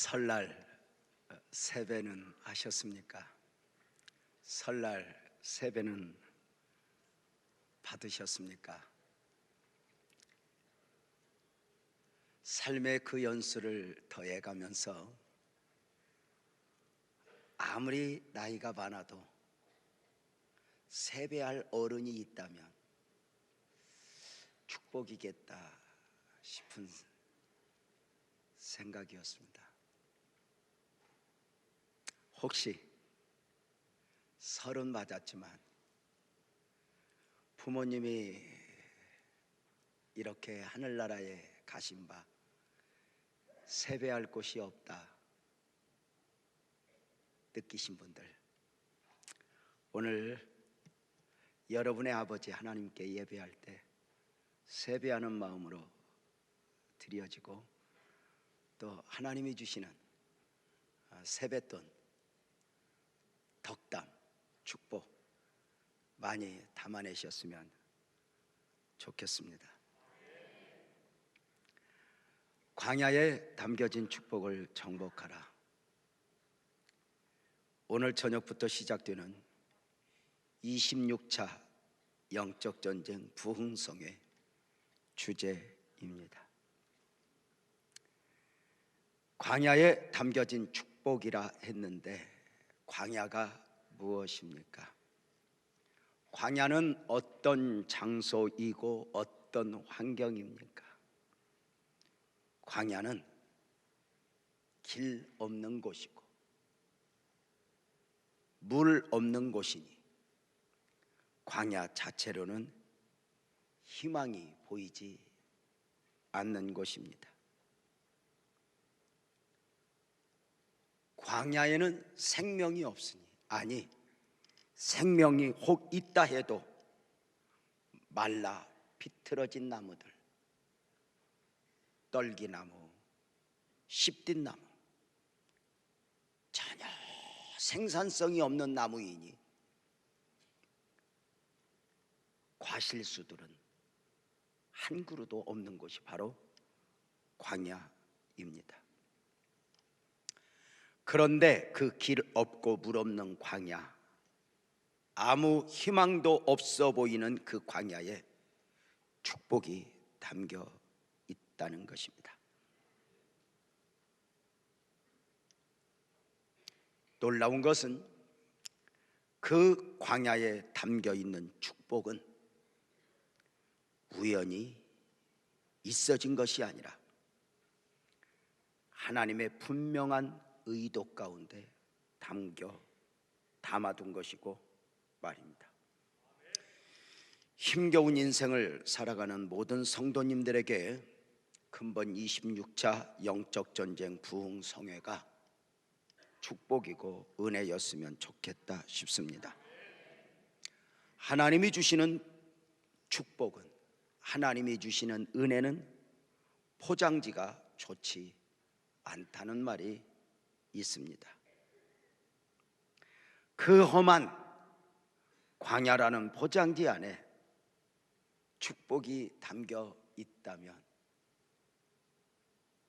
설날 세배는 하셨습니까? 설날 세배는 받으셨습니까? 삶의 그 연수를 더해가면서 아무리 나이가 많아도 세배할 어른이 있다면 축복이겠다 싶은 생각이었습니다. 혹시 30 맞았지만 부모님이 이렇게 하늘나라에 가신 바 세배할 곳이 없다 느끼신 분들, 오늘 여러분의 아버지 하나님께 예배할 때 세배하는 마음으로 드려지고 또 하나님이 주시는 세뱃돈, 덕담, 축복 많이 담아내셨으면 좋겠습니다. 광야에 담겨진 축복을 정복하라. 오늘 저녁부터 시작되는 26차 영적전쟁 부흥성의 주제입니다. 광야에 담겨진 축복이라 했는데 광야가 무엇입니까? 광야는 어떤 장소이고 어떤 환경입니까? 광야는 길 없는 곳이고 물 없는 곳이니 광야 자체로는 희망이 보이지 않는 곳입니다. 광야에는 생명이 없으니, 아니 생명이 혹 있다 해도 말라 비틀어진 나무들, 떨기나무, 십뒷나무, 전혀 생산성이 없는 나무이니 과실수들은 한 그루도 없는 곳이 바로 광야입니다. 그런데 그 길 없고 물 없는 광야, 아무 희망도 없어 보이는 그 광야에 축복이 담겨 있다는 것입니다. 놀라운 것은 그 광야에 담겨 있는 축복은 우연히 있어진 것이 아니라 하나님의 분명한 의도 가운데 담아둔 것이고 말입니다. 힘겨운 인생을 살아가는 모든 성도님들에게 근본 26차 영적전쟁 부흥성회가 축복이고 은혜였으면 좋겠다 싶습니다. 하나님이 주시는 축복은, 하나님이 주시는 은혜는 포장지가 좋지 않다는 말이 있습니다. 그 험한 광야라는 포장지 안에 축복이 담겨 있다면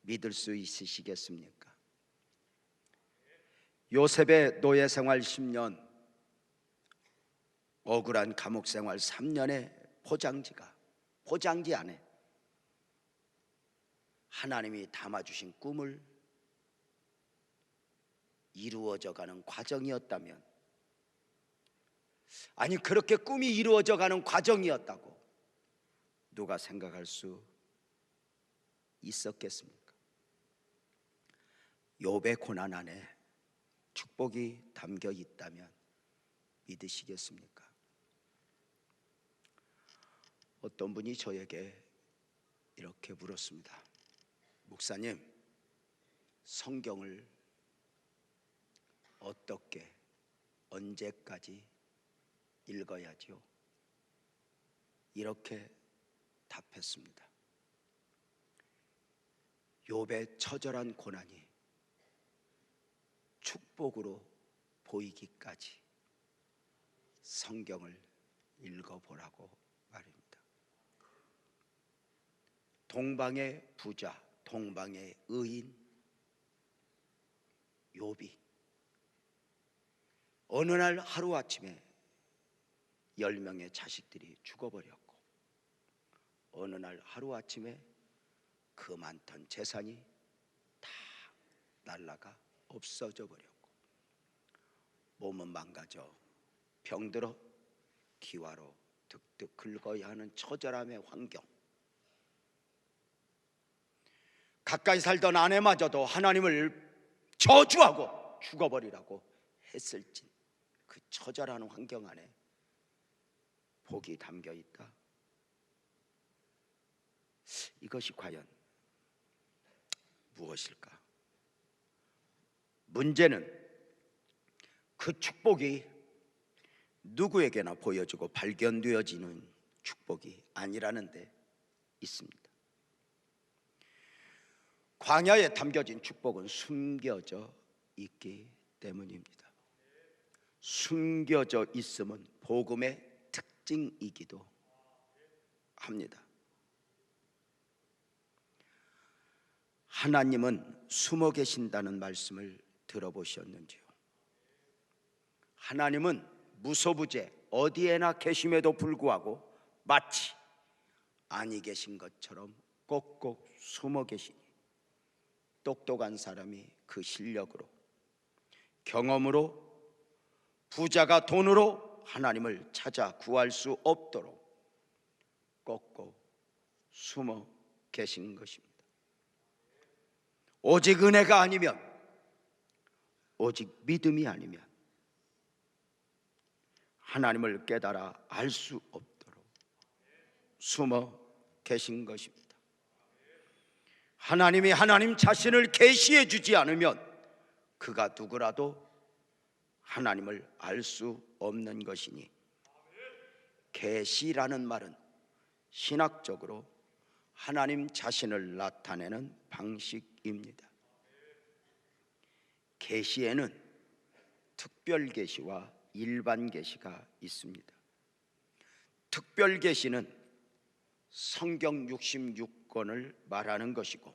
믿을 수 있으시겠습니까? 요셉의 노예 생활 10년, 억울한 감옥 생활 3년의 포장지 안에 하나님이 담아주신 꿈을 이루어져가는 과정이었다면, 아니 그렇게 꿈이 이루어져가는 과정이었다고 누가 생각할 수 있었겠습니까? 욥의 고난 안에 축복이 담겨 있다면 믿으시겠습니까? 어떤 분이 저에게 이렇게 물었습니다. 목사님, 성경을 어떻게 언제까지 읽어야지요? 이렇게 답했습니다. 욥의 처절한 고난이 축복으로 보이기까지 성경을 읽어보라고 말입니다. 동방의 부자, 동방의 의인, 욥이 어느 날 하루아침에 10명의 자식들이 죽어버렸고, 어느 날 하루아침에 그 많던 재산이 다 날라가 없어져 버렸고, 몸은 망가져 병들어 기와로 득득 긁어야 하는 처절함의 환경, 가까이 살던 아내마저도 하나님을 저주하고 죽어버리라고 했을진 그 처절한 환경 안에 복이 담겨 있다. 이것이 과연 무엇일까? 문제는 그 축복이 누구에게나 보여지고 발견되어지는 축복이 아니라는 데 있습니다. 광야에 담겨진 축복은 숨겨져 있기 때문입니다. 숨겨져 있음은 복음의 특징이기도 합니다. 하나님은 숨어 계신다는 말씀을 들어보셨는지요? 하나님은 무소부재 어디에나 계심에도 불구하고 마치 아니 계신 것처럼 꼭꼭 숨어 계시니, 똑똑한 사람이 그 실력으로, 경험으로, 부자가 돈으로 하나님을 찾아 구할 수 없도록 꼭꼭 숨어 계신 것입니다. 오직 은혜가 아니면, 오직 믿음이 아니면 하나님을 깨달아 알 수 없도록 숨어 계신 것입니다. 하나님이 하나님 자신을 계시해 주지 않으면 그가 누구라도 하나님을 알 수 없는 것이니, 계시라는 말은 신학적으로 하나님 자신을 나타내는 방식입니다. 계시에는 특별 계시와 일반 계시가 있습니다. 특별 계시는 성경 66권을 말하는 것이고,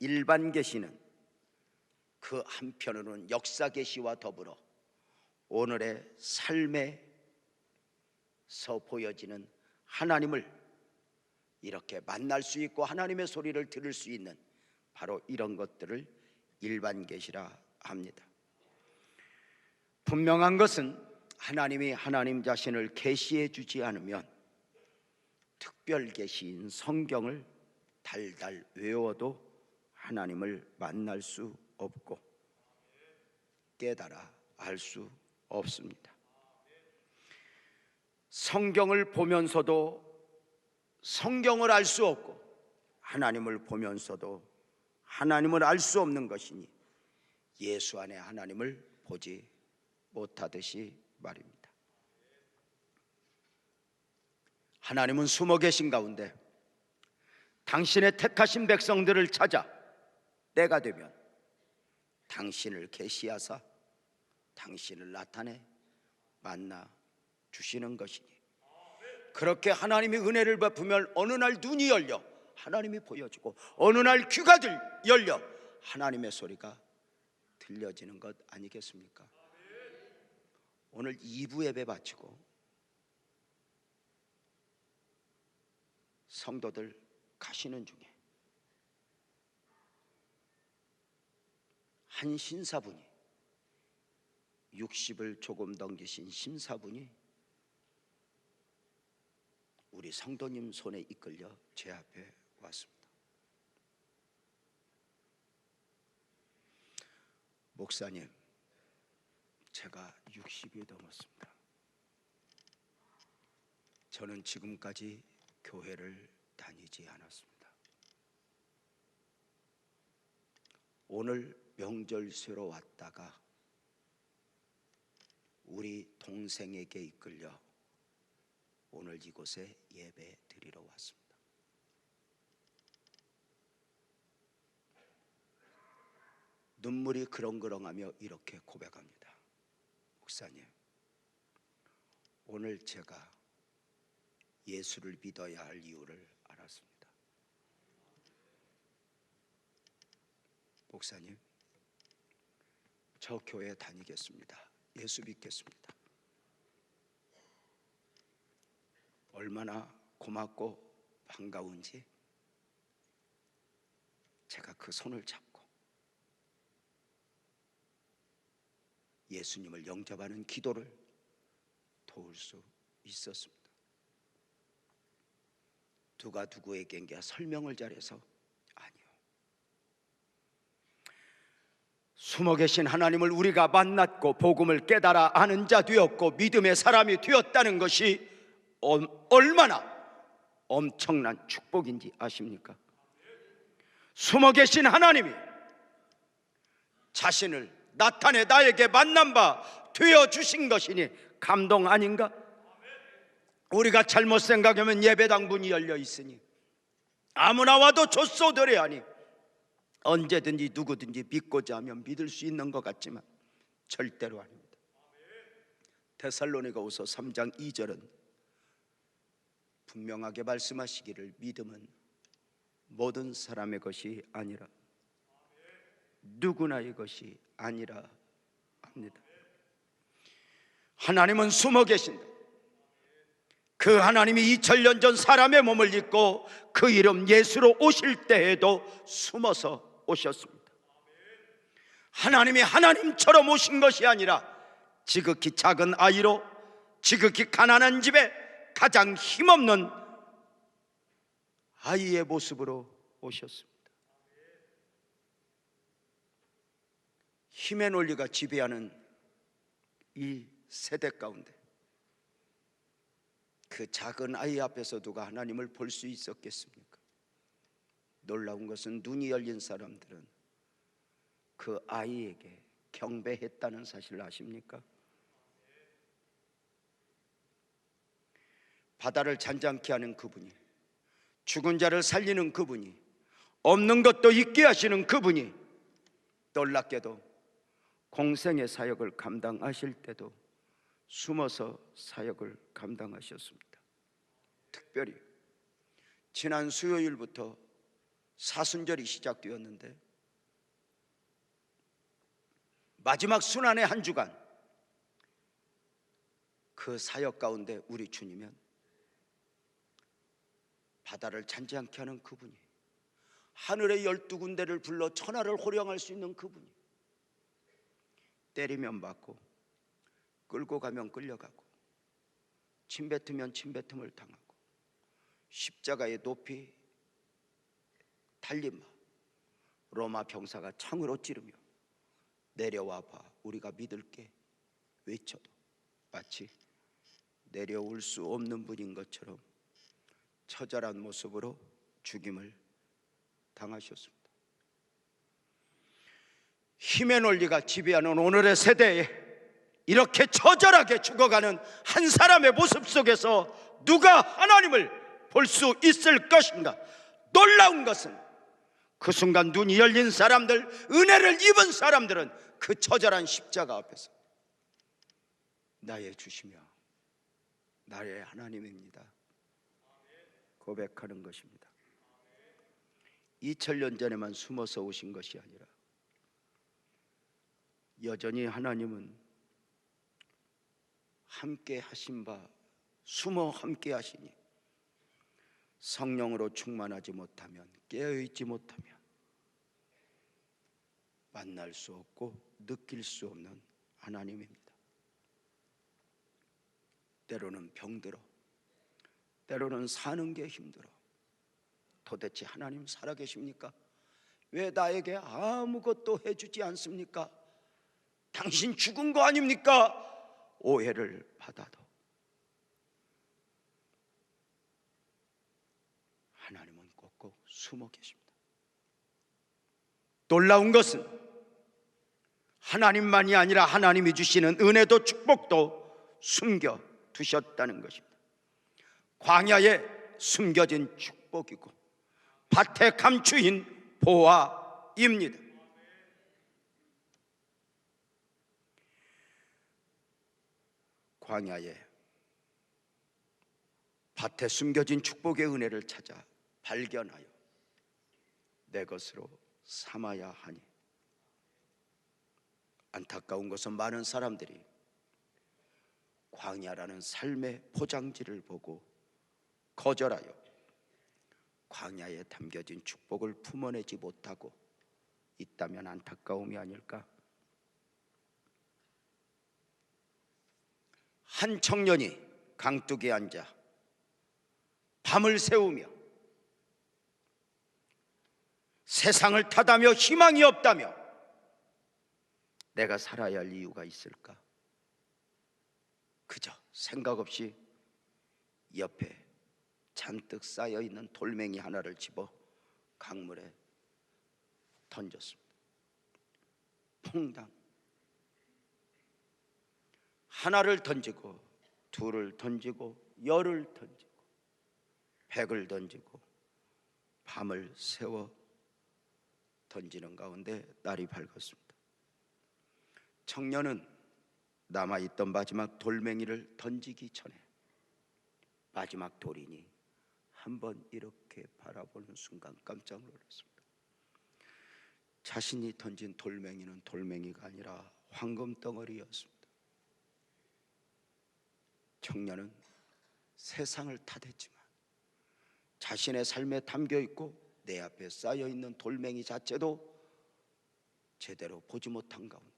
일반 계시는 그 한편으로는 역사 계시와 더불어 오늘의 삶에서 보여지는 하나님을 이렇게 만날 수 있고 하나님의 소리를 들을 수 있는 바로 이런 것들을 일반 계시라 합니다. 분명한 것은 하나님이 하나님 자신을 계시해 주지 않으면 특별 계시인 성경을 달달 외워도 하나님을 만날 수 없고 깨달아 알 수 없습니다. 성경을 보면서도 성경을 알 수 없고 하나님을 보면서도 하나님을 알 수 없는 것이니 예수 안에 하나님을 보지 못하듯이 말입니다. 하나님은 숨어 계신 가운데 당신의 택하신 백성들을 찾아 때가 되면 당신을 계시하사 당신을 나타내 만나 주시는 것이니, 그렇게 하나님이 은혜를 베푸면 어느 날 눈이 열려 하나님이 보여지고 어느 날 귀가 열려 하나님의 소리가 들려지는 것 아니겠습니까? 오늘 2부 예배 바치고 성도들 가시는 중에 한 신사분이, 60을 조금 넘기신 신사분이 우리 성도님 손에 이끌려 제 앞에 왔습니다. 목사님, 제가 60이 넘었습니다. 저는 지금까지 교회를 다니지 않았습니다. 오늘 명절 쇠로 왔다가 우리 동생에게 이끌려 오늘 이곳에 예배 드리러 왔습니다. 눈물이 그렁그렁하며 이렇게 고백합니다. 목사님, 오늘 제가 예수를 믿어야 할 이유를 알았습니다. 목사님, 저 교회 다니겠습니다. 예수 믿겠습니다. 얼마나 고맙고 반가운지 제가 그 손을 잡고 예수님을 영접하는 기도를 도울 수 있었습니다. 누가 누구에게 설명을 잘해서 아니요. 숨어 계신 하나님을 우리가 만났고 복음을 깨달아 아는 자 되었고 믿음의 사람이 되었다는 것이 얼마나 엄청난 축복인지 아십니까? 숨어 계신 하나님이 자신을 나타내 나에게 만난 바 되어 주신 것이니 감동 아닌가? 우리가 잘못 생각하면 예배당 문이 열려 있으니 아무나 와도 줬소되려 하니 언제든지 누구든지 믿고자 하면 믿을 수 있는 것 같지만 절대로 아닙니다. 데살로니가후서 3장 2절은 분명하게 말씀하시기를 믿음은 모든 사람의 것이 아니라 누구나의 것이 아니라 합니다. 하나님은 숨어 계신다. 그 하나님이 2000년 전 사람의 몸을 입고 그 이름 예수로 오실 때에도 숨어서 오셨습니다. 하나님이 하나님처럼 오신 것이 아니라 지극히 작은 아이로 지극히 가난한 집에 가장 힘없는 아이의 모습으로 오셨습니다. 힘의 논리가 지배하는 이 세대 가운데 그 작은 아이 앞에서 누가 하나님을 볼 수 있었겠습니까? 놀라운 것은 눈이 열린 사람들은 그 아이에게 경배했다는 사실을 아십니까? 바다를 잔잔케 하는 그분이, 죽은 자를 살리는 그분이, 없는 것도 있게 하시는 그분이 놀랍게도 공생의 사역을 감당하실 때도 숨어서 사역을 감당하셨습니다. 특별히 지난 수요일부터 사순절이 시작되었는데 마지막 순환의 한 주간 그 사역 가운데 우리 주님은 바다를 잔잔케 하는 그분이, 하늘의 12군데를 불러 천하를 호령할 수 있는 그분이, 때리면 맞고 끌고 가면 끌려가고 침뱉으면 침뱉음을 당하고 십자가의 높이 달린 바 로마 병사가 창으로 찌르며 내려와 봐 우리가 믿을게 외쳐도 마치 내려올 수 없는 분인 것처럼 처절한 모습으로 죽임을 당하셨습니다. 힘의 논리가 지배하는 오늘의 세대에 이렇게 처절하게 죽어가는 한 사람의 모습 속에서 누가 하나님을 볼 수 있을 것인가? 놀라운 것은 그 순간 눈이 열린 사람들, 은혜를 입은 사람들은 그 처절한 십자가 앞에서 나의 주시며 나의 하나님입니다 고백하는 것입니다. 2000년 전에만 숨어서 오신 것이 아니라 여전히 하나님은 함께 하신 바 숨어 함께 하시니 성령으로 충만하지 못하면, 깨어있지 못하면 만날 수 없고 느낄 수 없는 하나님입니다. 때로는 병들어, 때로는 사는 게 힘들어. 도대체 하나님 살아계십니까? 왜 나에게 아무것도 해주지 않습니까? 당신 죽은 거 아닙니까? 오해를 받아도 하나님은 꼭꼭 숨어 계십니다. 놀라운 것은 하나님만이 아니라 하나님이 주시는 은혜도 축복도 숨겨 두셨다는 것입니다. 광야에 숨겨진 축복이고 밭에 감추인 보화입니다. 광야에 밭에 숨겨진 축복의 은혜를 찾아 발견하여 내 것으로 삼아야 하니 안타까운 것은 많은 사람들이 광야라는 삶의 포장지를 보고 거절하여 광야에 담겨진 축복을 품어내지 못하고 있다면 안타까움이 아닐까? 한 청년이 강둑에 앉아 밤을 새우며 세상을 탓하며 희망이 없다며 내가 살아야 할 이유가 있을까? 그저 생각 없이 옆에 잔뜩 쌓여있는 돌멩이 하나를 집어 강물에 던졌습니다. 퐁당. 하나를 던지고 둘을 던지고 열을 던지고 백을 던지고 밤을 새워 던지는 가운데 날이 밝았습니다. 청년은 남아있던 마지막 돌멩이를 던지기 전에 마지막 돌이니 한번 이렇게 바라보는 순간 깜짝 놀랐습니다. 자신이 던진 돌멩이는 돌멩이가 아니라 황금 덩어리였습니다. 청년은 세상을 탓했지만 자신의 삶에 담겨있고 내 앞에 쌓여있는 돌멩이 자체도 제대로 보지 못한 가운데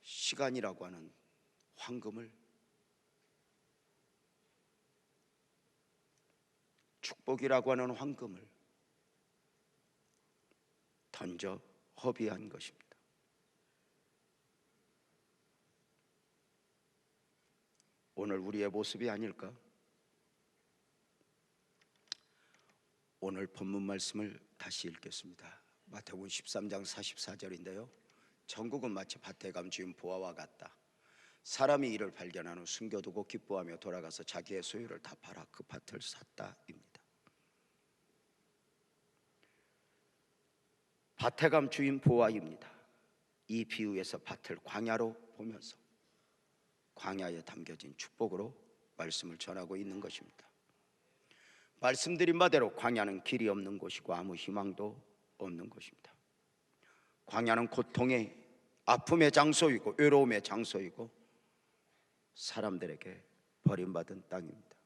시간이라고 하는 황금을, 축복이라고 하는 황금을 던져 허비한 것입니다. 오늘 우리의 모습이 아닐까? 오늘 본문 말씀을 다시 읽겠습니다. 마태복음 13장 44절인데요 전국은 마치 밭에 감추인 보화와 같다. 사람이 이를 발견한 후 숨겨두고 기뻐하며 돌아가서 자기의 소유를 다 팔아 그 밭을 샀다입니다. 밭에 감추인 보화입니다. 이 비유에서 밭을 광야로 보면서 광야에 담겨진 축복으로 말씀을 전하고 있는 것입니다. 말씀드린 바대로 광야는 길이 없는 곳이고 아무 희망도 없는 곳입니다. 광야는 고통의, 아픔의 장소이고 외로움의 장소이고 사람들에게 버림받은 땅입니다.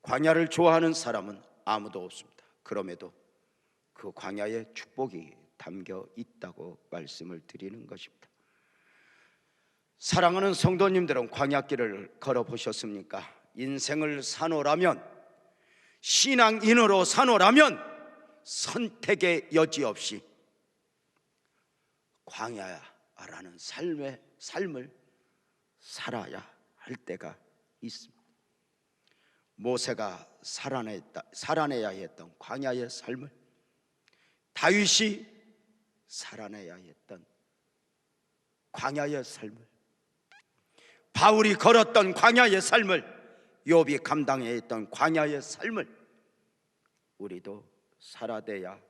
광야를 좋아하는 사람은 아무도 없습니다. 그럼에도 그 광야에 축복이 담겨 있다고 말씀을 드리는 것입니다. 사랑하는 성도님들은 광야길을 걸어보셨습니까? 인생을 사노라면, 신앙인으로 사노라면 선택의 여지 없이 광야라는 삶을 살아야 할 때가 있습니다. 모세가 살아내야 했던 광야의 삶을, 다윗이 살아내야 했던 광야의 삶을, 바울이 걸었던 광야의 삶을, 욥이 감당해야 했던 광야의 삶을 우리도 살아내야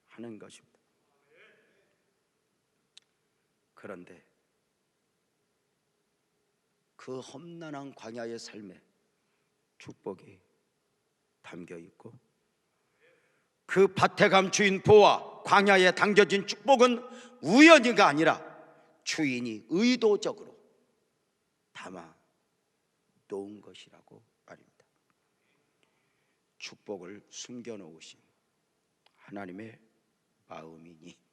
하는 것입니다. 그런데 그 험난한 광야의 삶에 축복이 담겨 있고 그 밭에 감추인 보화, 광야에 담겨진 축복은 우연히가 아니라 주인이 의도적으로 담아 놓은 것이라고 말입니다. 축복을 숨겨놓으신 하나님의 마음이니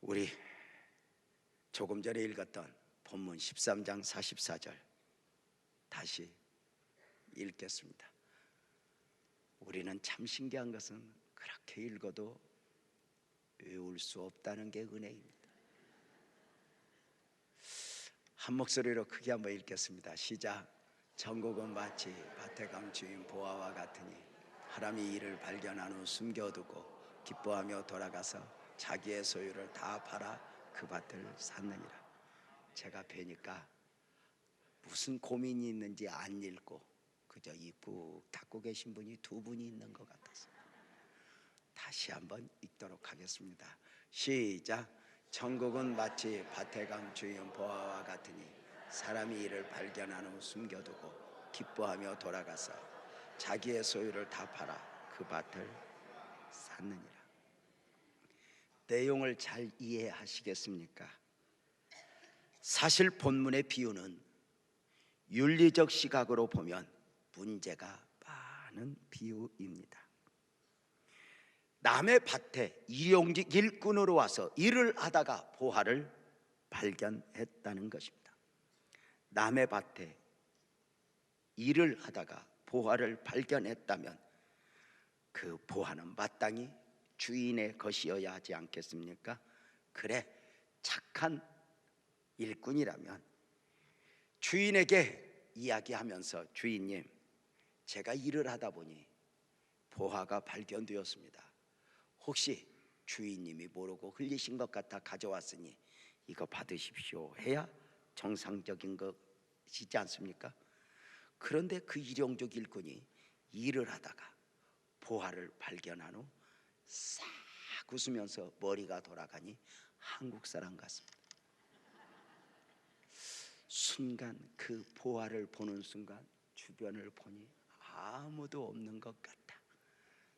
우리 조금 전에 읽었던 본문 13장 44절 다시 읽겠습니다. 우리는 참 신기한 것은 그렇게 읽어도 외울 수 없다는 게 은혜입니다. 한 목소리로 크게 한번 읽겠습니다. 시작. 전국은 마치 밭에 감추인 보화와 같으니 사람이 이를 발견한 후 숨겨두고 기뻐하며 돌아가서 자기의 소유를 다 팔아 그 밭을 샀느니라. 제가 뵈니까 무슨 고민이 있는지 안 읽고 그저 이북 닫고 계신 분이 두 분이 있는 것 같아서 다시 한번 읽도록 하겠습니다. 시작. 천국은 마치 밭에 감추인 보화와 같으니 사람이 이를 발견한 후 숨겨두고 기뻐하며 돌아가서 자기의 소유를 다 팔아 그 밭을 샀느니라. 내용을 잘 이해하시겠습니까? 사실 본문의 비유는 윤리적 시각으로 보면 문제가 많은 비유입니다. 남의 밭에 일용직 일꾼으로 와서 일을 하다가 보화를 발견했다는 것입니다. 남의 밭에 일을 하다가 보화를 발견했다면 그 보화는 마땅히 주인의 것이어야 하지 않겠습니까? 그래, 착한 일꾼이라면 주인에게 이야기하면서 주인님, 제가 일을 하다 보니 보화가 발견되었습니다. 혹시 주인님이 모르고 흘리신 것 같아 가져왔으니 이거 받으십시오 해야 정상적인 것이지 않습니까? 그런데 그 일용직 일꾼이 일을 하다가 보화를 발견한 후 싹 웃으면서 머리가 돌아가니 한국 사람 같습니다. 순간 그 보화를 보는 순간 주변을 보니 아무도 없는 것 같다.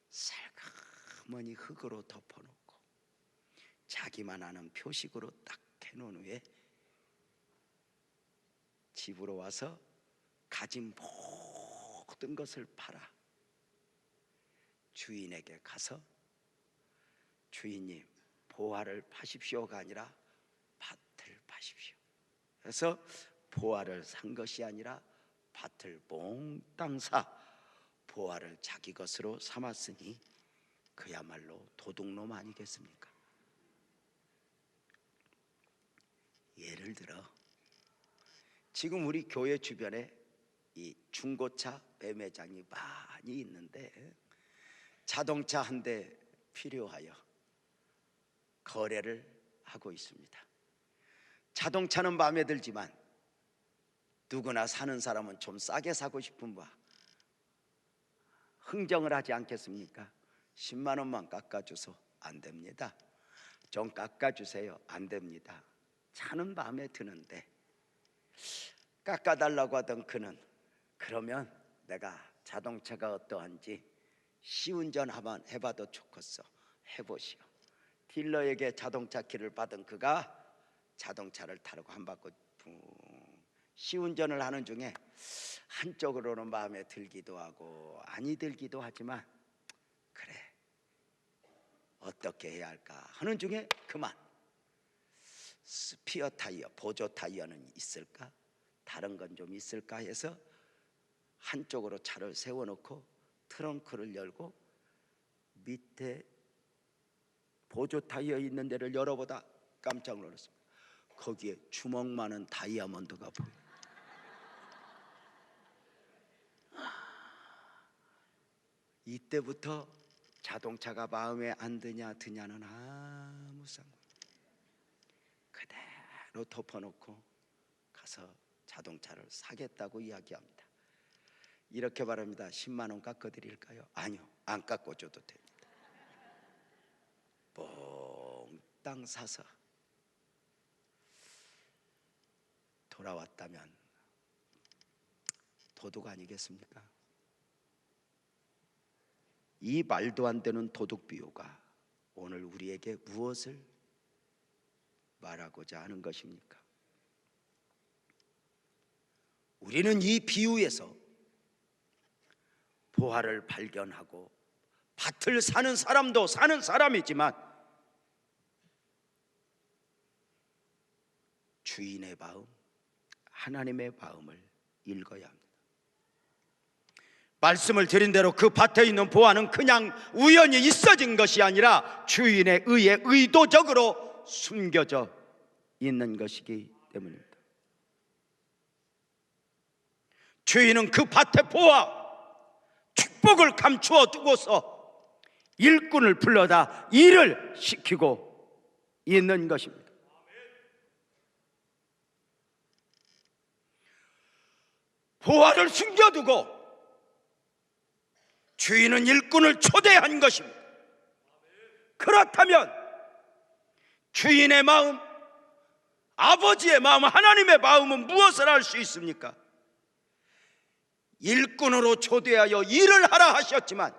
살그머니 흙으로 덮어놓고 자기만 아는 표식으로 딱 해놓은 후에 집으로 와서 가진 모든 것을 팔아 주인에게 가서 주인님, 보화를 파십시오가 아니라 밭을 파십시오. 그래서 보화를 산 것이 아니라 밭을 몽땅 사 보화를 자기 것으로 삼았으니 그야말로 도둑놈 아니겠습니까? 예를 들어 지금 우리 교회 주변에 이 중고차 매매장이 많이 있는데 자동차 한 대 필요하여 거래를 하고 있습니다. 자동차는 마음에 들지만 누구나 사는 사람은 좀 싸게 사고 싶은 바 흥정을 하지 않겠습니까? 10만 원만 깎아줘서 안 됩니다. 좀 깎아주세요. 안 됩니다. 차는 마음에 드는데 깎아달라고 하던 그는 그러면 내가 자동차가 어떠한지 시운전 한번 해봐도 좋겠어. 해보시오. 딜러에게 자동차 키를 받은 그가 자동차를 타려고 한 바퀴 시운전을 하는 중에 한쪽으로는 마음에 들기도 하고 아니 들기도 하지만 그래 어떻게 해야 할까 하는 중에 그만 스피어 타이어, 보조 타이어는 있을까? 다른 건 좀 있을까 해서 한쪽으로 차를 세워놓고 트렁크를 열고 밑에 보조 타이어 있는 데를 열어보다 깜짝 놀랐습니다. 거기에 주먹 많은 다이아몬드가 보여요. 이때부터 자동차가 마음에 안 드냐는 아무 상관 그대로 덮어놓고 가서 자동차를 사겠다고 이야기합니다. 이렇게 말합니다. 10만 원 깎아드릴까요? 아니요, 안 깎아줘도 됩니다. 몽땅 사서 돌아왔다면 도둑 아니겠습니까? 이 말도 안 되는 도둑 비유가 오늘 우리에게 무엇을 말하고자 하는 것입니까? 우리는 이 비유에서 보화를 발견하고 밭을 사는 사람도 사는 사람이지만 주인의 마음, 하나님의 마음을 읽어야 합니다. 말씀을 드린 대로 그 밭에 있는 보화는 그냥 우연히 있어진 것이 아니라 주인에 의해 의도적으로 숨겨져 있는 것이기 때문입니다. 주인은 그 밭의 보화, 축복을 감추어 두고서 일꾼을 불러다 일을 시키고 있는 것입니다. 보화를 숨겨두고 주인은 일꾼을 초대한 것입니다. 그렇다면 주인의 마음, 아버지의 마음, 하나님의 마음은 무엇을 할 수 있습니까? 일꾼으로 초대하여 일을 하라 하셨지만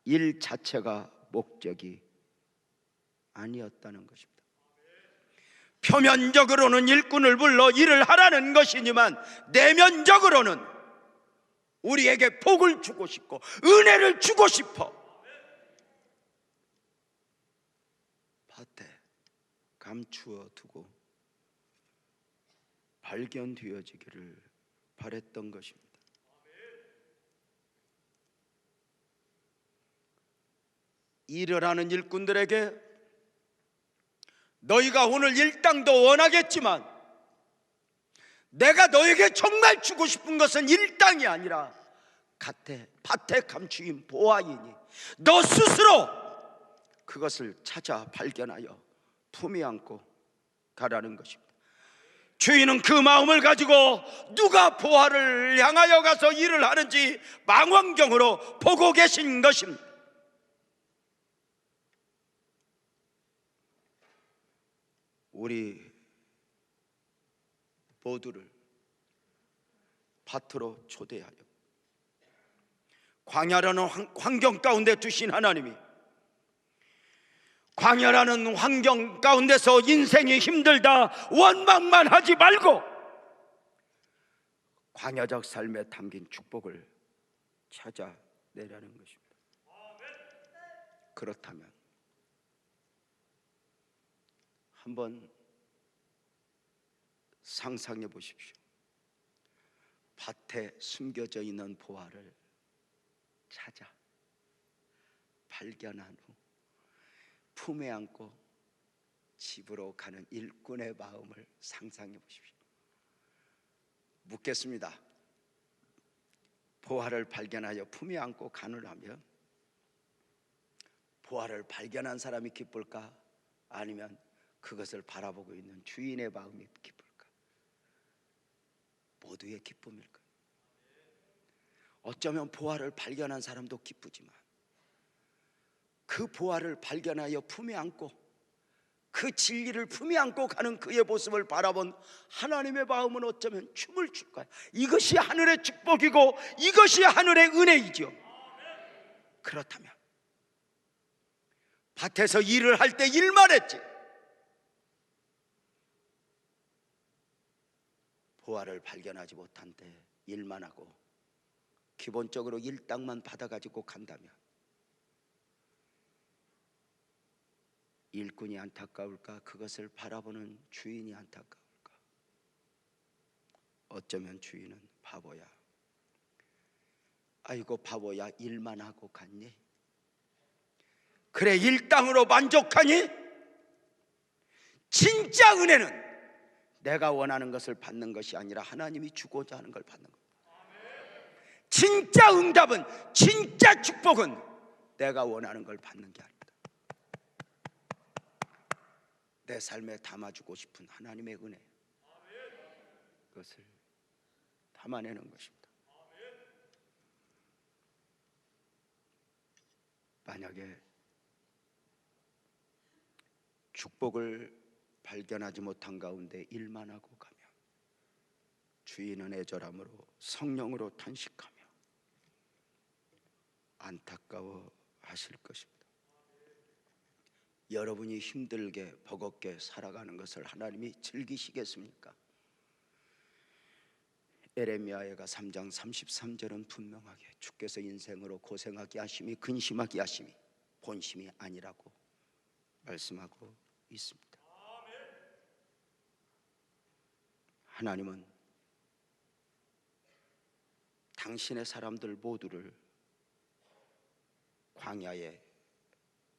일 자체가 목적이 아니었다는 것입니다. 표면적으로는 일꾼을 불러 일을 하라는 것이지만 내면적으로는 우리에게 복을 주고 싶고 은혜를 주고 싶어 밭에 감추어 두고 발견되어지기를 바랬던 것입니다. 일을 하는 일꾼들에게 너희가 오늘 일당도 원하겠지만 내가 너에게 정말 주고 싶은 것은 일당이 아니라 밭에 감추인 보아이니 너 스스로 그것을 찾아 발견하여 품에 안고 가라는 것입니다. 주인은 그 마음을 가지고 누가 보아를 향하여 가서 일을 하는지 망원경으로 보고 계신 것입니다. 우리 모두를 밭으로 초대하여 광야라는 환경 가운데 두신 하나님이 광야라는 환경 가운데서 인생이 힘들다 원망만 하지 말고 광야적 삶에 담긴 축복을 찾아내라는 것입니다. 그렇다면 한번 상상해 보십시오. 밭에 숨겨져 있는 보화를 찾아 발견한 후 품에 안고 집으로 가는 일꾼의 마음을 상상해 보십시오. 묻겠습니다. 보화를 발견하여 품에 안고 가느라면 보화를 발견한 사람이 기쁠까? 아니면 그것을 바라보고 있는 주인의 마음이 기쁠까? 모두의 기쁨일까? 어쩌면 보화를 발견한 사람도 기쁘지만 그 보화를 발견하여 품에 안고 그 진리를 품에 안고 가는 그의 모습을 바라본 하나님의 마음은 어쩌면 춤을 출 거야. 이것이 하늘의 축복이고 이것이 하늘의 은혜이죠. 그렇다면 밭에서 일을 할 때 일만 했지 보화를 발견하지 못한 때 일만 하고 기본적으로 일당만 받아가지고 간다면 일꾼이 안타까울까? 그것을 바라보는 주인이 안타까울까? 어쩌면 주인은 바보야, 아이고 바보야, 일만 하고 갔니? 그래 일당으로 만족하니? 진짜 은혜는 내가 원하는 것을 받는 것이 아니라 하나님이 주고자 하는 걸 받는 겁니다. 진짜 응답은, 진짜 축복은 내가 원하는 걸 받는 게 아닙니다. 내 삶에 담아주고 싶은 하나님의 은혜, 그것을 담아내는 것입니다. 만약에 축복을 발견하지 못한 가운데 일만 하고 가면 주인은 애절함으로 성령으로 탄식하며 안타까워 하실 것입니다. 여러분이 힘들게 버겁게 살아가는 것을 하나님이 즐기시겠습니까? 에레미야가 3장 33절은 분명하게 주께서 인생으로 고생하게 하심이 근심하게 하심이 본심이 아니라고 말씀하고 있습니다. 하나님은 당신의 사람들 모두를 광야에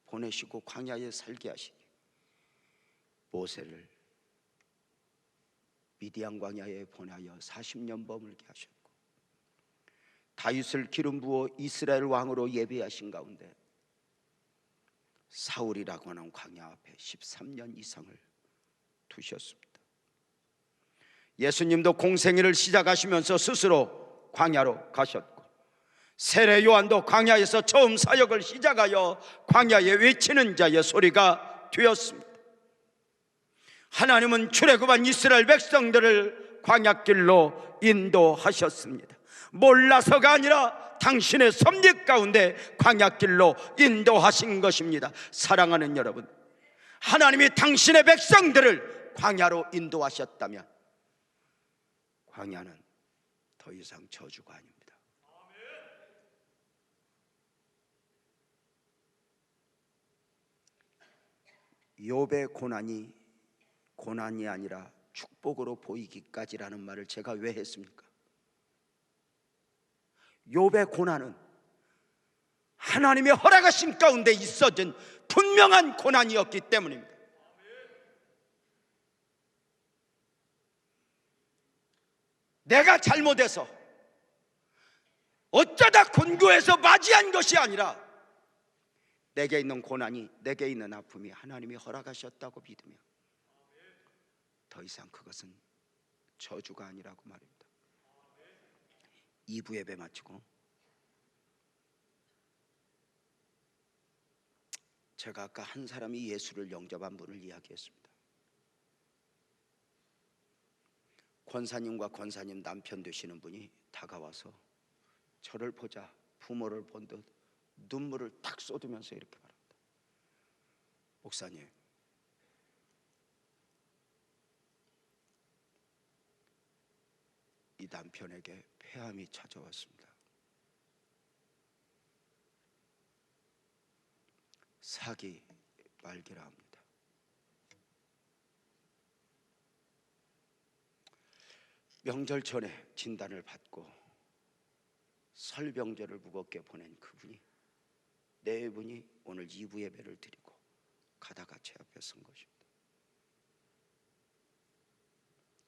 보내시고 광야에 살게 하시니 모세를 미디안 광야에 보내어 40년 머물게 하셨고 다윗을 기름 부어 이스라엘 왕으로 예비하신 가운데 사울이라고 하는 광야 앞에 13년 이상을 두셨습니다. 예수님도 공생애를 시작하시면서 스스로 광야로 가셨고 세례 요한도 광야에서 처음 사역을 시작하여 광야에 외치는 자의 소리가 되었습니다. 하나님은 출애굽한 이스라엘 백성들을 광야길로 인도하셨습니다. 몰라서가 아니라 당신의 섭리 가운데 광야길로 인도하신 것입니다. 사랑하는 여러분, 하나님이 당신의 백성들을 광야로 인도하셨다면 광야는 더 이상 저주가 아닙니다. 욥의 고난이 아니라 축복으로 보이기까지라는 말을 제가 왜 했습니까? 욥의 고난은 하나님의 허락하신 가운데 있어진 분명한 고난이었기 때문입니다. 내가 잘못해서 어쩌다 곤고해서 맞이한 것이 아니라 내게 있는 고난이, 내게 있는 아픔이 하나님이 허락하셨다고 믿으며 더 이상 그것은 저주가 아니라고 말입니다. 2부 예배 마치고 제가 아까 한 사람이 예수를 영접한 분을 이야기했습니다. 권사님과 권사님 남편 되시는 분이 다가와서 저를 보자 부모를 본 듯 눈물을 탁 쏟으면서 이렇게 말합니다. 목사님, 이 남편에게 폐암이 찾아왔습니다. 사기 말기라 합니다. 명절 전에 진단을 받고 설 명절을 무겁게 보낸 그분이, 네 분이 오늘 2부 예배를 드리고 가다가 제 앞에 선 것입니다.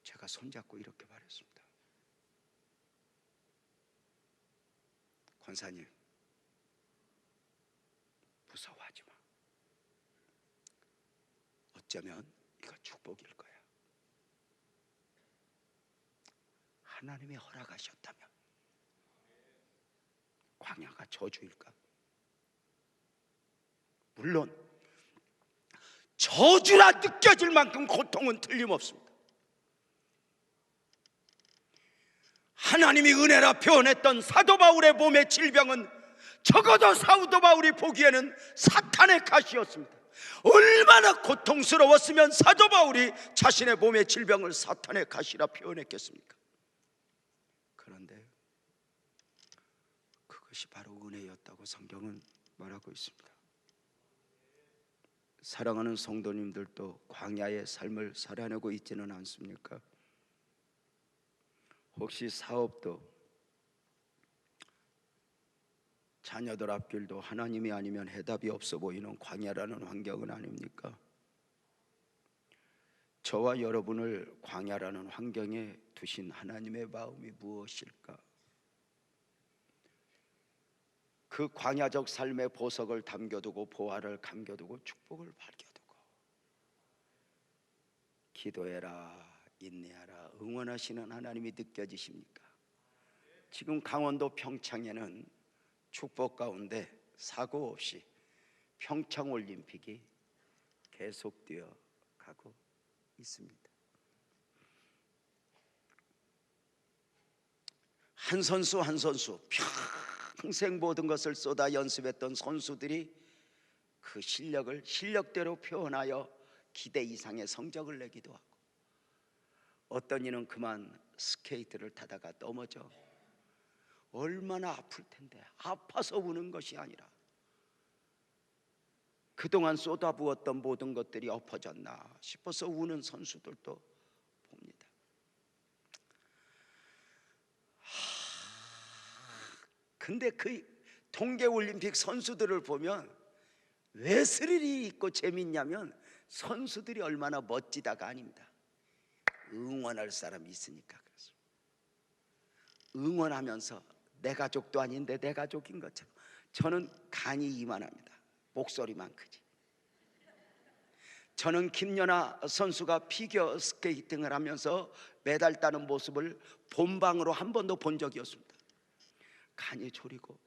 제가 손잡고 이렇게 말했습니다. 권사님, 무서워하지 마. 어쩌면 이거 축복일 거야. 하나님이 허락하셨다면 광야가 저주일까? 물론 저주라 느껴질 만큼 고통은 틀림없습니다. 하나님이 은혜라 표현했던 사도 바울의 몸의 질병은 적어도 사도 바울이 보기에는 사탄의 가시였습니다. 얼마나 고통스러웠으면 사도 바울이 자신의 몸의 질병을 사탄의 가시라 표현했겠습니까? 그런데 그것이 바로 은혜였다고 성경은 말하고 있습니다. 사랑하는 성도님들도 광야의 삶을 살아내고 있지는 않습니까? 혹시 사업도 자녀들 앞길도 하나님이 아니면 해답이 없어 보이는 광야라는 환경은 아닙니까? 저와 여러분을 광야라는 환경에 두신 하나님의 마음이 무엇일까? 그 광야적 삶의 보석을 담겨두고 보화를 감겨두고 축복을 밝혀두고 기도해라, 인내하라, 응원하시는 하나님이 느껴지십니까? 지금 강원도 평창에는 축복 가운데 사고 없이 평창올림픽이 계속되어 가고 있습니다. 한 선수 한 선수 평생 모든 것을 쏟아 연습했던 선수들이 그 실력대로 표현하여 기대 이상의 성적을 내기도 하고, 어떤 이는 그만 스케이트를 타다가 넘어져 얼마나 아플 텐데 아파서 우는 것이 아니라 그동안 쏟아부었던 모든 것들이 엎어졌나 싶어서 우는 선수들도 봅니다. 근데 그 동계올림픽 선수들을 보면 왜 스릴이 있고 재밌냐면 선수들이 얼마나 멋지다가 아닙니다. 응원할 사람이 있으니까 그렇습니다. 응원하면서 내 가족도 아닌데 내 가족인 것처럼. 저는 간이 이만합니다. 목소리만 크지. 저는 김연아 선수가 피겨 스케이팅을 하면서 메달 따는 모습을 본방으로 한 번도 본 적이 없습니다. 간이 졸이고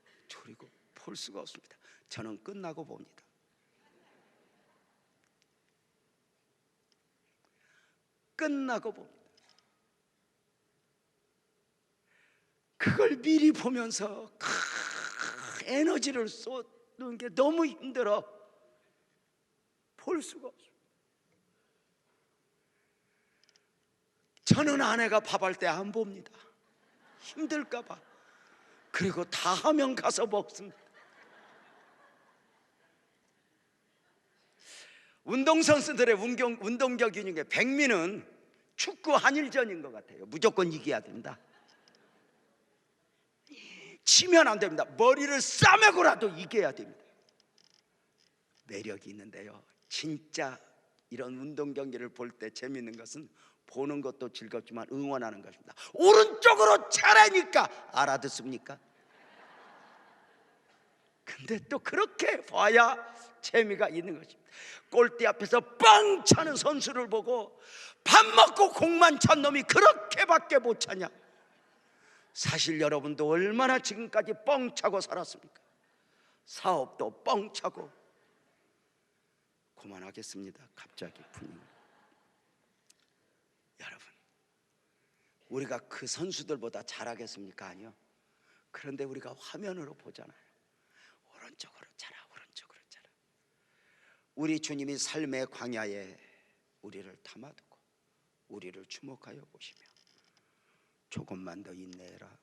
볼 수가 없습니다. 저는 끝나고 봅니다. 끝나고 봅니다. 그걸 미리 보면서 에너지를 쏟는 게 너무 힘들어 볼 수가 없습니다. 저는 아내가 밥할 때 안 봅니다. 힘들까 봐. 그리고 다 하면 가서 먹습니다. 운동선수들의 운동경 중에 백미는 축구 한일전인 것 같아요. 무조건 이겨야 된다. 치면 안 됩니다. 머리를 싸매고라도 이겨야 됩니다. 매력이 있는데요, 진짜 이런 운동 경기를 볼 때 재밌는 것은 보는 것도 즐겁지만 응원하는 것입니다. 오른쪽으로 차라니까 알아듣습니까? 근데 또 그렇게 봐야 재미가 있는 것입니다. 골대 앞에서 빵 차는 선수를 보고 밥 먹고 공만 찬 놈이 그렇게밖에 못 차냐? 사실 여러분도 얼마나 지금까지 뻥 차고 살았습니까? 사업도 뻥 차고. 그만하겠습니다. 갑자기 분위기. 여러분, 우리가 그 선수들보다 잘하겠습니까? 아니요. 그런데 우리가 화면으로 보잖아요. 오른쪽으로 차라, 오른쪽으로 차라. 우리 주님이 삶의 광야에 우리를 담아두고 우리를 주목하여 보시며 조금만 더 인내해라,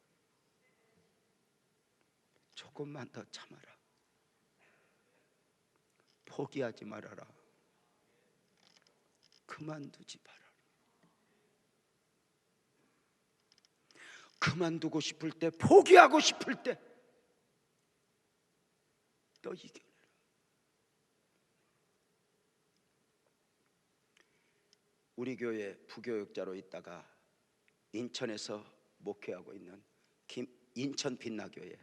조금만 더 참아라, 포기하지 말아라, 그만두지 말아라. 그만두고 싶을 때, 포기하고 싶을 때 또 이겨내라. 우리 교회 부교육자로 있다가 인천에서 목회하고 있는 인천 빛나교회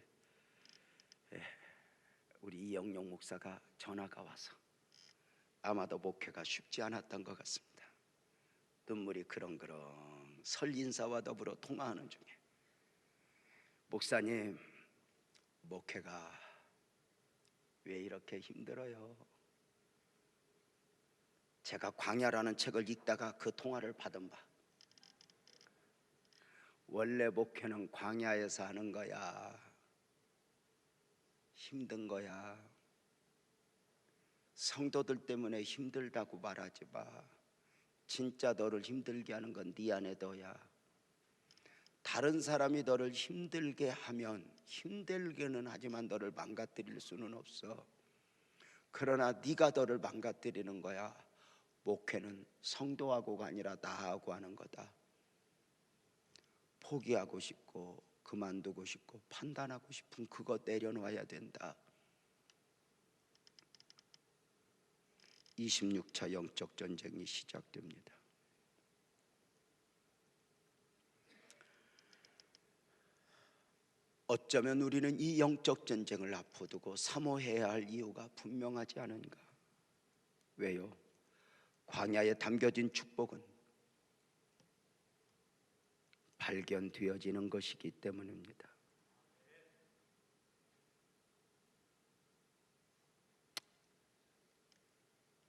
우리 이영용 목사가 전화가 와서 아마도 목회가 쉽지 않았던 것 같습니다. 눈물이 그렁그렁 설 인사와 더불어 통화하는 중에, 목사님, 목회가 왜 이렇게 힘들어요? 제가 광야라는 책을 읽다가 그 통화를 받은 바, 원래 목회는 광야에서 하는 거야. 힘든 거야. 성도들 때문에 힘들다고 말하지 마. 진짜 너를 힘들게 하는 건 네 안에 너야. 다른 사람이 너를 힘들게 하면 힘들게는 하지만 너를 망가뜨릴 수는 없어. 그러나 네가 너를 망가뜨리는 거야. 목회는 성도하고가 아니라 나하고 하는 거다. 포기하고 싶고 그만두고 싶고 판단하고 싶은 그거 내려놓아야 된다. 26차 영적 전쟁이 시작됩니다. 어쩌면 우리는 이 영적 전쟁을 앞두고 사모해야 할 이유가 분명하지 않은가? 왜요? 광야에 담겨진 축복은 발견되어지는 것이기 때문입니다.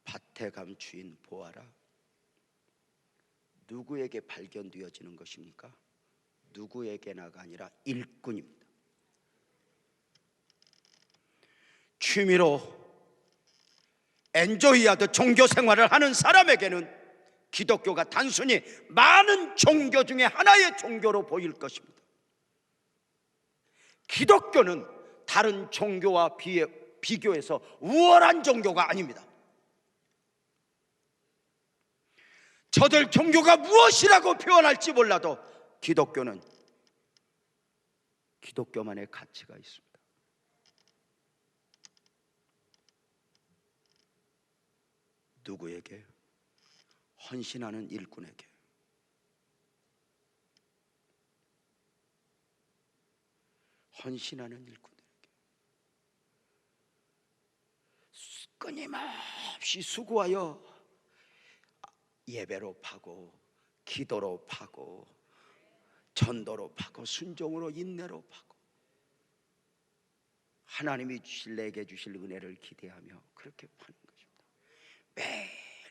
밭에 감추인 보아라. 누구에게 발견되어지는 것입니까? 누구에게나가 아니라 일꾼입니다. 취미로 엔조이하듯 종교 생활을 하는 사람에게는 기독교가 단순히 많은 종교 중에 하나의 종교로 보일 것입니다. 기독교는 다른 종교와 비교해서 우월한 종교가 아닙니다. 저들 종교가 무엇이라고 표현할지 몰라도 기독교는 기독교만의 가치가 있습니다. 누구에게? 헌신하는 일꾼에게. 헌신하는 일꾼에게. 끊임없이 수고하여 예배로 파고, 기도로 파고, 전도로 파고, 순종으로, 인내로 파고, 하나님이 내게 주실 은혜를 기대하며 그렇게 파는 것입니다.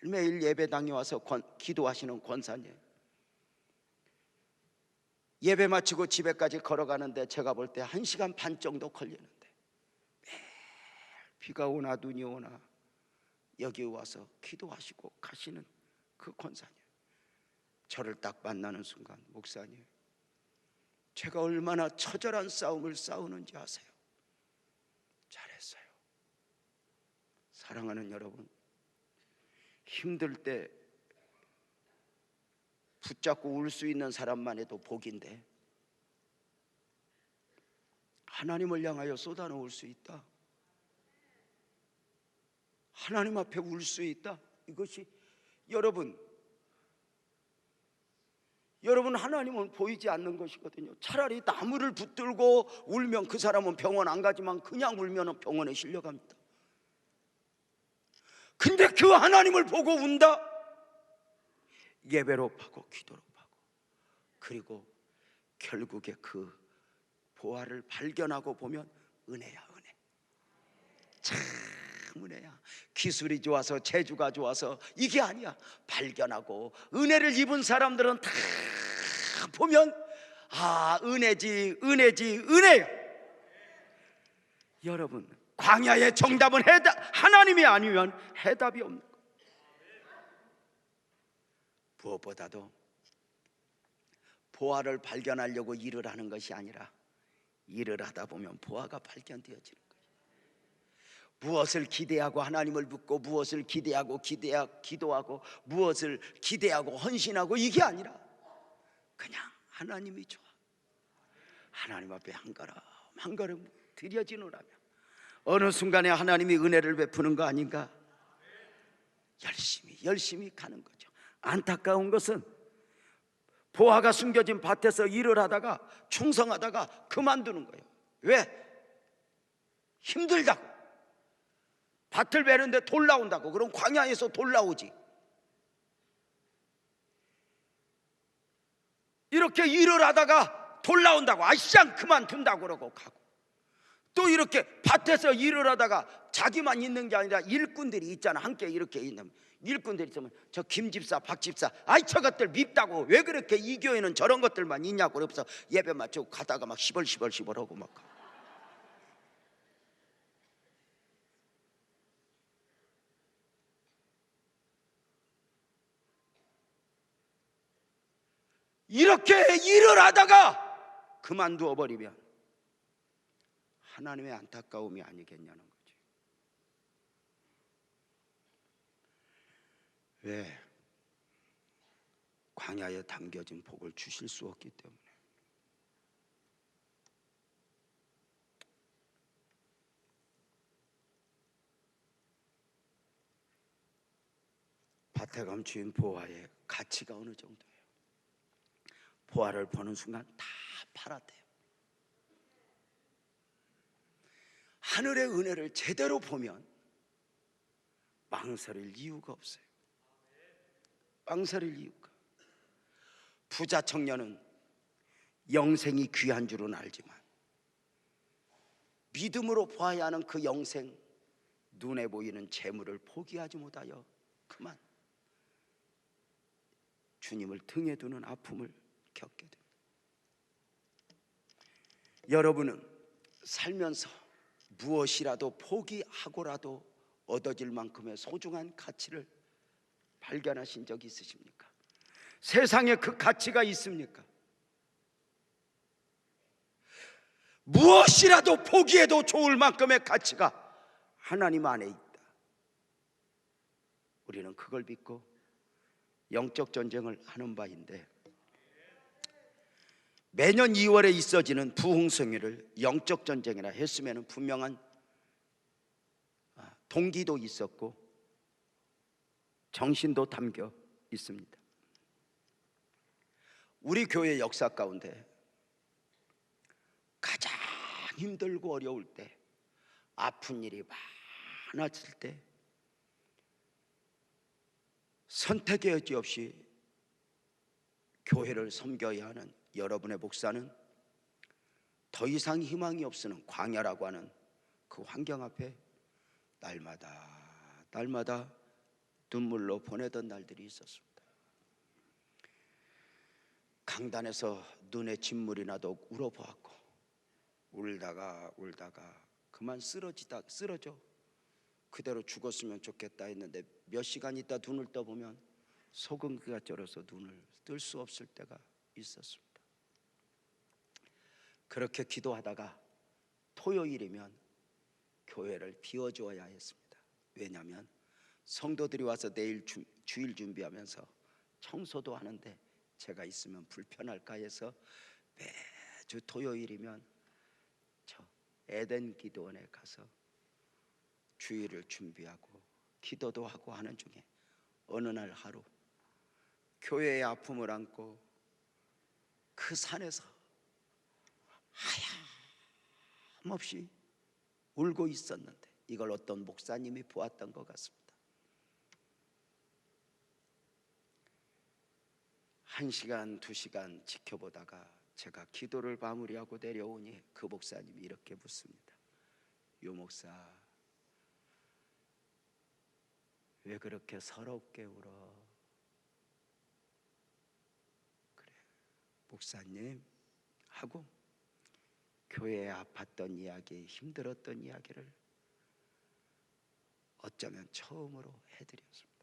매일매일 예배당에 와서 기도하시는 권사님, 예배 마치고 집에까지 걸어가는데 제가 볼 때 1시간 반 정도 걸리는데 매일 비가 오나 눈이 오나 여기 와서 기도하시고 가시는 그 권사님, 저를 딱 만나는 순간, 목사님, 제가 얼마나 처절한 싸움을 싸우는지 아세요? 잘했어요. 사랑하는 여러분, 힘들 때 붙잡고 울 수 있는 사람만 해도 복인데 하나님을 향하여 쏟아놓을 수 있다, 하나님 앞에 울 수 있다. 이것이 여러분 하나님은 보이지 않는 것이거든요. 차라리 나무를 붙들고 울면 그 사람은 병원 안 가지만 그냥 울면 병원에 실려갑니다. 근데 그 하나님을 보고 운다? 예배로 파고 기도로 파고, 그리고 결국에 그 보화를 발견하고 보면 은혜야, 은혜. 참 은혜야. 기술이 좋아서 재주가 좋아서 이게 아니야. 발견하고 은혜를 입은 사람들은 다 보면 아, 은혜지, 은혜지, 은혜야. 여러분, 광야의 정답은 하나님이 아니면 해답이 없는 것. 무엇보다도 보화를 발견하려고 일을 하는 것이 아니라 일을 하다 보면 보화가 발견되어지는 거예요. 무엇을 기대하고 하나님을 묻고 무엇을 기대하고 기도하고 무엇을 기대하고 헌신하고 이게 아니라 그냥 하나님이 좋아. 하나님 앞에 한 걸음 들여지노라면 어느 순간에 하나님이 은혜를 베푸는 거 아닌가? 열심히 가는 거죠. 안타까운 것은 보화가 숨겨진 밭에서 일을 하다가 충성하다가 그만두는 거예요. 왜? 힘들다고. 밭을 베는데 돌 나온다고. 그럼 광야에서 돌 나오지. 이렇게 일을 하다가 돌 나온다고 아시장 그만둔다고 그러고 가고, 또 이렇게 밭에서 일을 하다가 자기만 있는 게 아니라 일꾼들이 있잖아. 함께 이렇게 있는 일꾼들이 있으면 저 김집사 박집사 아이 저것들 밉다고, 왜 그렇게 이 교회는 저런 것들만 있냐고 그래서 예배 마치고 가다가 막 시벌시벌하고 막 가고. 이렇게 일을 하다가 그만두어 버리면 하나님의 안타까움이 아니겠냐는 거지. 왜? 광야에 담겨진 복을 주실 수 없기 때문에. 밭에 감추인 보화의 가치가 어느 정도예요? 보화를 보는 순간 다 팔았대요. 하늘의 은혜를 제대로 보면 망설일 이유가 없어요. 망설일 이유가. 부자 청년은 영생이 귀한 줄은 알지만 믿음으로 보아야 하는 그 영생, 눈에 보이는 재물을 포기하지 못하여 그만 주님을 등에 두는 아픔을 겪게 됩니다. 여러분은 살면서 무엇이라도 포기하고라도 얻어질 만큼의 소중한 가치를 발견하신 적이 있으십니까? 세상에 그 가치가 있습니까? 무엇이라도 포기해도 좋을 만큼의 가치가 하나님 안에 있다. 우리는 그걸 믿고 영적 전쟁을 하는 바인데, 매년 2월에 있어지는 부흥성회를 영적 전쟁이라 했으면 분명한 동기도 있었고 정신도 담겨 있습니다. 우리 교회 역사 가운데 가장 힘들고 어려울 때, 아픈 일이 많았을 때 선택의 여지 없이 교회를 섬겨야 하는 여러분의 목사는 더 이상 희망이 없으는 광야라고 하는 그 환경 앞에 날마다 눈물로 보내던 날들이 있었습니다. 강단에서 눈에 진물이 나도 울어보았고, 울다가 그만 쓰러져 그대로 죽었으면 좋겠다 했는데 몇 시간 있다 눈을 떠보면 소금기가 쩔어서 눈을 뜰 수 없을 때가 있었습니다. 그렇게 기도하다가 토요일이면 교회를 비워주어야 했습니다. 왜냐하면 성도들이 와서 내일 주일 준비하면서 청소도 하는데 제가 있으면 불편할까 해서 매주 토요일이면 저 에덴 기도원에 가서 주일을 준비하고 기도도 하고 하는 중에 어느 날 하루 교회의 아픔을 안고 그 산에서 하염없이 울고 있었는데 이걸 어떤 목사님이 보았던 것 같습니다. 1시간, 2시간 지켜보다가 제가 기도를 마무리하고 내려오니 그 목사님이 이렇게 묻습니다. 유 목사, 왜 그렇게 서럽게 울어? 그래, 목사님 하고 교회에 아팠던 이야기, 힘들었던 이야기를 어쩌면 처음으로 해드렸습니다.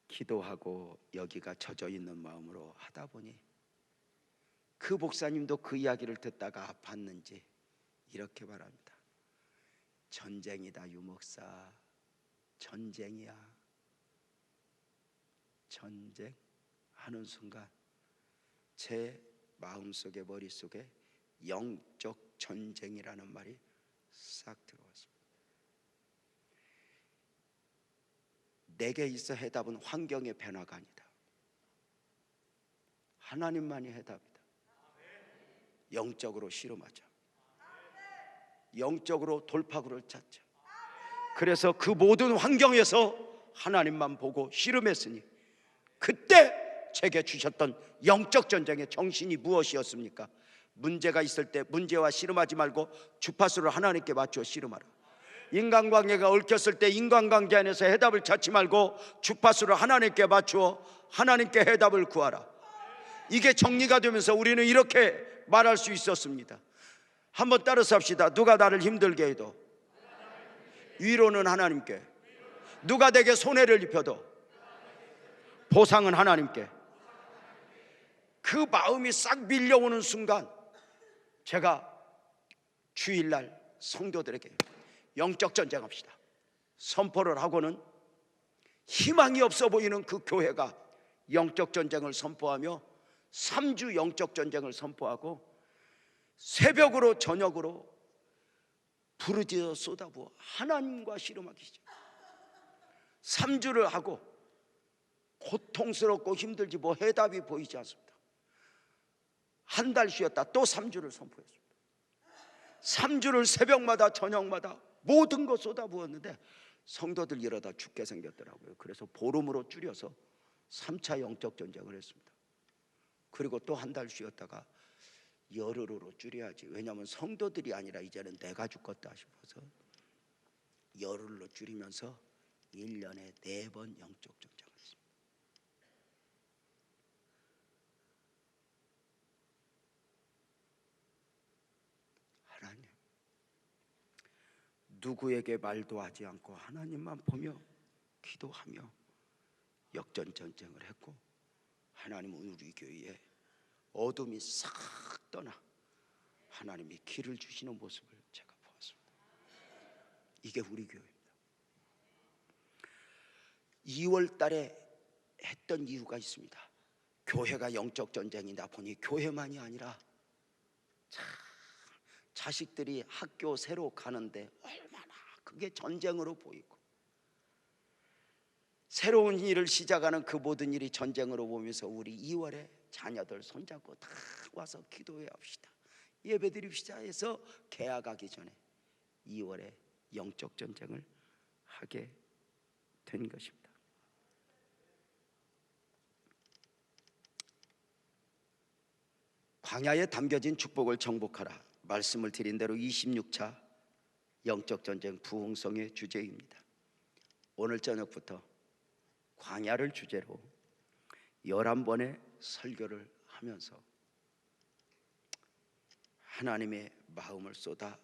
기도하고 여기가 젖어 있는 마음으로 하다 보니 그 목사님도 그 이야기를 듣다가 아팠는지 이렇게 말합니다. 전쟁이다 유 목사, 전쟁이야. 전쟁 하는 순간 제 마음속에 머릿속에 영적 전쟁이라는 말이 싹 들어왔습니다. 내게 있어 해답은 환경의 변화가 아니다. 하나님만이 해답이다. 영적으로 씨름하자. 영적으로 돌파구를 찾자. 그래서 그 모든 환경에서 하나님만 보고 씨름했으니 그때 제게 주셨던 영적 전쟁의 정신이 무엇이었습니까? 문제가 있을 때 문제와 씨름하지 말고 주파수를 하나님께 맞추어 씨름하라. 인간관계가 얽혔을 때 인간관계 안에서 해답을 찾지 말고 주파수를 하나님께 맞추어 하나님께 해답을 구하라. 이게 정리가 되면서 우리는 이렇게 말할 수 있었습니다. 한번 따라서 합시다. 누가 나를 힘들게 해도 위로는 하나님께, 누가 내게 손해를 입혀도 보상은 하나님께. 그 마음이 싹 밀려오는 순간 제가 주일날 성도들에게 영적 전쟁합시다 선포를 하고는 희망이 없어 보이는 그 교회가 영적 전쟁을 선포하며 3주 영적 전쟁을 선포하고 새벽으로 저녁으로 부르짖어 쏟아부어 하나님과 씨름하기 시작. 3주를 하고 고통스럽고 힘들지 뭐 해답이 보이지 않습니다. 한 달 쉬었다 또 3주를 선포했습니다. 3주를 새벽마다 저녁마다 모든 것 쏟아부었는데 성도들 이러다 죽게 생겼더라고요. 그래서 보름으로 줄여서 3차 영적 전쟁을 했습니다. 그리고 또 한 달 쉬었다가 열흘으로 줄여야지. 왜냐하면 성도들이 아니라 이제는 내가 죽겠다 싶어서 열흘로 줄이면서 1년에 4번 영적 전쟁을 했습니다. 하나님, 누구에게 말도 하지 않고 하나님만 보며 기도하며 역전 전쟁을 했고 하나님은 우리 교회에 어둠이 싹 떠나 하나님이 길을 주시는 모습을 제가 보았습니다. 이게 우리 교회입니다. 2월 달에 했던 이유가 있습니다. 교회가 영적 전쟁이다 보니 교회만이 아니라 자식들이 학교 새로 가는데 얼마나 그게 전쟁으로 보이고 새로운 일을 시작하는 그 모든 일이 전쟁으로 보면서 우리 2월에 자녀들 손잡고 다 와서 기도해 합시다, 예배 드립시다 해서 개학하기 전에 2월에 영적 전쟁을 하게 된 것입니다. 광야에 담겨진 축복을 정복하라 말씀을 드린 대로 26차 영적 전쟁 부흥성의 주제입니다. 오늘 저녁부터 광야를 주제로 11번의 설교를 하면서 하나님의 마음을 쏟아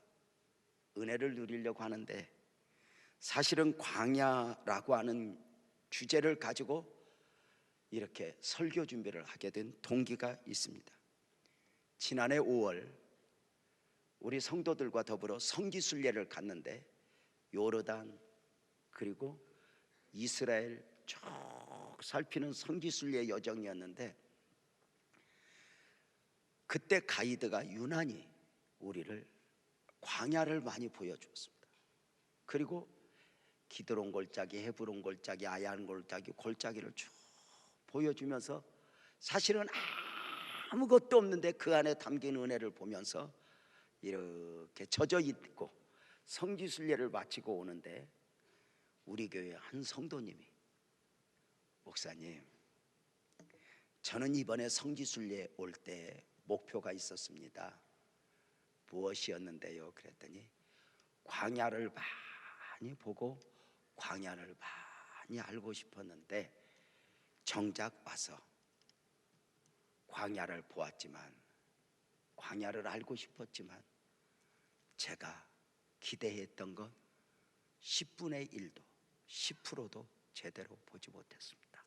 은혜를 누리려고 하는데 사실은 광야라고 하는 주제를 가지고 이렇게 설교 준비를 하게 된 동기가 있습니다. 지난해 5월 우리 성도들과 더불어 성지순례를 갔는데 요르단 그리고 이스라엘 쭉 살피는 성지순례 여정이었는데, 그때 가이드가 유난히 우리를 광야를 많이 보여주었습니다. 그리고 기드론 골짜기, 헤브론 골짜기, 아얀 골짜기를 쭉 보여주면서 사실은 아무것도 없는데 그 안에 담긴 은혜를 보면서 이렇게 젖어 있고 성지순례를 마치고 오는데, 우리 교회 한 성도님이 목사님, 저는 이번에 성지순례 올 때 목표가 있었습니다. 무엇이었는데요? 그랬더니 광야를 많이 보고 광야를 많이 알고 싶었는데, 정작 와서 광야를 보았지만, 광야를 알고 싶었지만 제가 기대했던 건 10분의 1도 10%도 제대로 보지 못했습니다.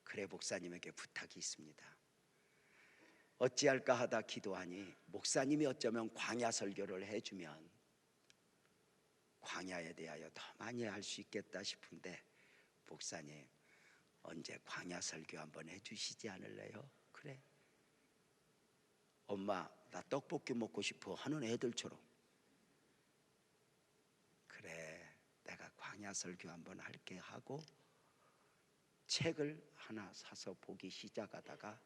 그래 목사님에게 부탁이 있습니다. 어찌할까 하다 기도하니 목사님이 어쩌면 광야 설교를 해주면 광야에 대하여 더 많이 알 수 있겠다 싶은데, 목사님 언제 광야 설교 한번 해주시지 않을래요? 그래, 엄마 나 떡볶이 먹고 싶어 하는 애들처럼, 그래 내가 광야 설교 한번 할게 하고 책을 하나 사서 보기 시작하다가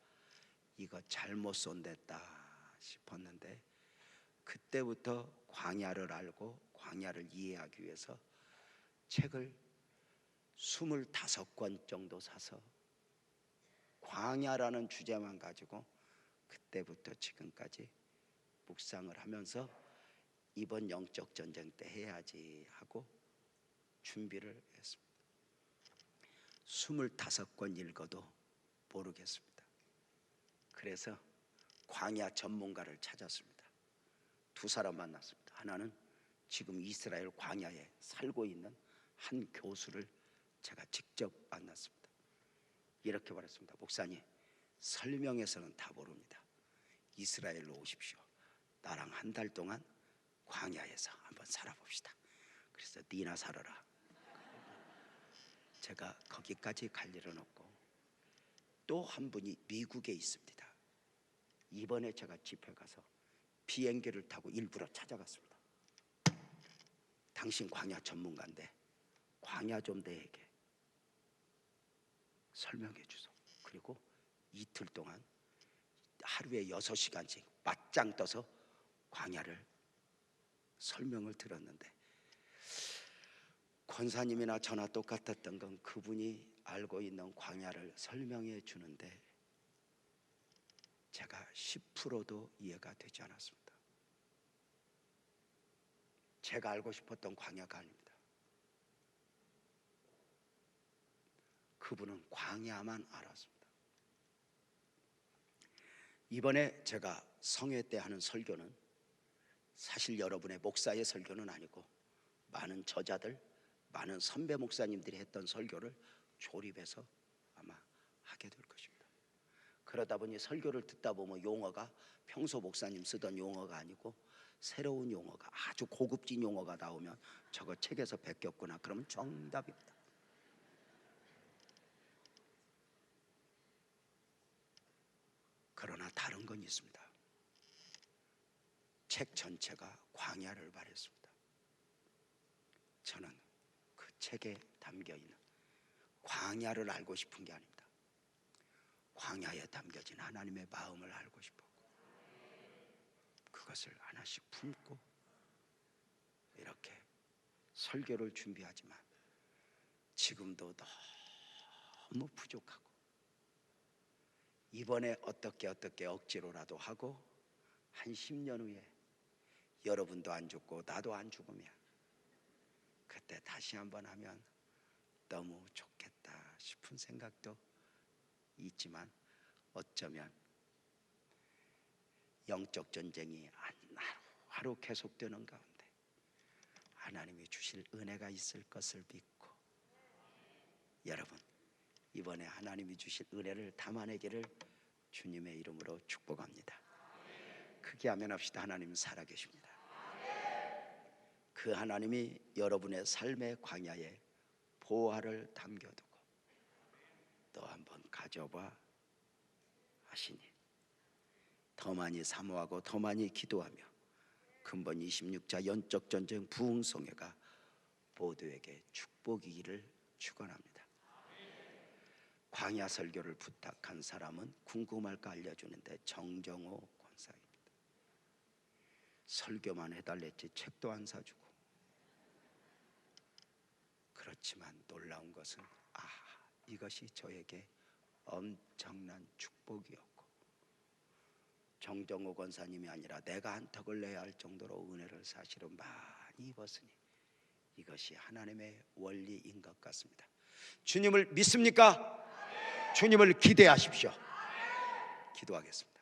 이거 잘못 손댔다 싶었는데, 그때부터 광야를 알고 광야를 이해하기 위해서 책을 25권 정도 사서 광야라는 주제만 가지고 그때부터 지금까지 묵상을 하면서 이번 영적 전쟁 때 해야지 하고 준비를 했습니다. 25권 읽어도 모르겠습니다. 그래서 광야 전문가를 찾았습니다. 두 사람 만났습니다. 하나는 지금 이스라엘 광야에 살고 있는 한 교수를 제가 직접 만났습니다. 이렇게 말했습니다. 목사님, 설명해서는 다 모릅니다. 이스라엘로 오십시오. 나랑 한 달 동안 광야에서 한번 살아봅시다. 그래서 니나 살아라. 제가 거기까지 갈 일은 없고, 또 한 분이 미국에 있습니다. 이번에 제가 집회 가서 비행기를 타고 일부러 찾아갔습니다. 당신 광야 전문가인데 광야 좀 내게 설명해 주소. 그리고 이틀 동안 하루에 6시간씩 맞짱 떠서 광야를 설명을 들었는데, 권사님이나 저나 똑같았던 건 그분이 알고 있는 광야를 설명해 주는데 제가 10%도 이해가 되지 않았습니다. 제가 알고 싶었던 광야가 아닙니다. 그분은 광야만 알았습니다. 이번에 제가 성회 때 하는 설교는 사실 여러분의 목사의 설교는 아니고 많은 저자들, 많은 선배 목사님들이 했던 설교를 조립해서 아마 하게 될 것입니다. 그러다 보니 설교를 듣다 보면 용어가 평소 목사님 쓰던 용어가 아니고 새로운 용어가, 아주 고급진 용어가 나오면 저거 책에서 베꼈구나, 그러면 정답입니다. 그러나 다른 건 있습니다. 책 전체가 광야를 말했습니다. 저는 그 책에 담겨있는 광야를 알고 싶은 게 아닙니다. 광야에 담겨진 하나님의 마음을 알고 싶었고, 그것을 하나씩 품고 이렇게 설교를 준비하지만 지금도 너무 부족하고, 이번에 어떻게 억지로라도 하고 한 10년 후에 여러분도 안 죽고 나도 안 죽으면 그때 다시 한번 하면 너무 좋겠다 싶은 생각도 있지만, 어쩌면 영적 전쟁이 하루하루 계속되는 가운데 하나님이 주실 은혜가 있을 것을 믿고 여러분, 이번에 하나님이 주신 은혜를 담아내기를 주님의 이름으로 축복합니다. 크게 아멘합시다. 하나님은 살아계십니다. 그 하나님이 여러분의 삶의 광야에 보화를 담겨두고 또 한번 가져봐 하시니 더 많이 사모하고 더 많이 기도하며 근본 26자 연적 전쟁 부흥성회가 모두에게 축복이기를 축원합니다. 광야 설교를 부탁한 사람은 궁금할까 알려주는데 정정호 권사입니다. 설교만 해달랬지 책도 안 사주고. 그렇지만 놀라운 것은 이것이 저에게 엄청난 축복이었고, 정정호 권사님이 아니라 내가 한턱을 내야 할 정도로 은혜를 사실은 많이 입었으니 이것이 하나님의 원리인 것 같습니다. 주님을 믿습니까? 주님을 기대하십시오. 기도하겠습니다.